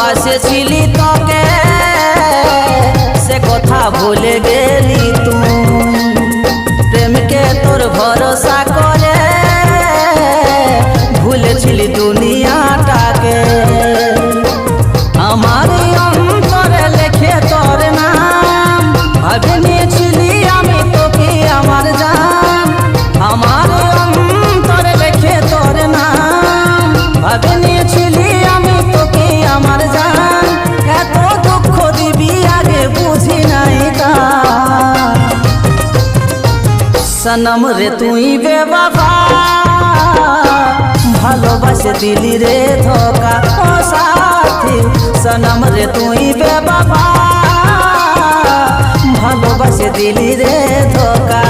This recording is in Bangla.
ভালোবাসেছিলি তোকে সে কথা ভুলে গেলি তুই প্রেমকে তোর ভরসা করে ভুলেছিলি দুনিয়াটাকে আমার অন্তরে লেখে তোর নাম ভাবে নিয়েছিলি আমি তোকে আমার জান আমার অন্তরে লেখে তোর নাম ভাবে নিয়েছিলি আমি তোকে আমার জান এত দুঃখ দিবি আগে বুঝি নাই তা সনম রে তুই বেওয়াফা ভালোবাসে দিলি রে ধোকা ও সাথী সনম রে তুই বেওয়াফা ভালোবাসে দিলি রে ধোকা।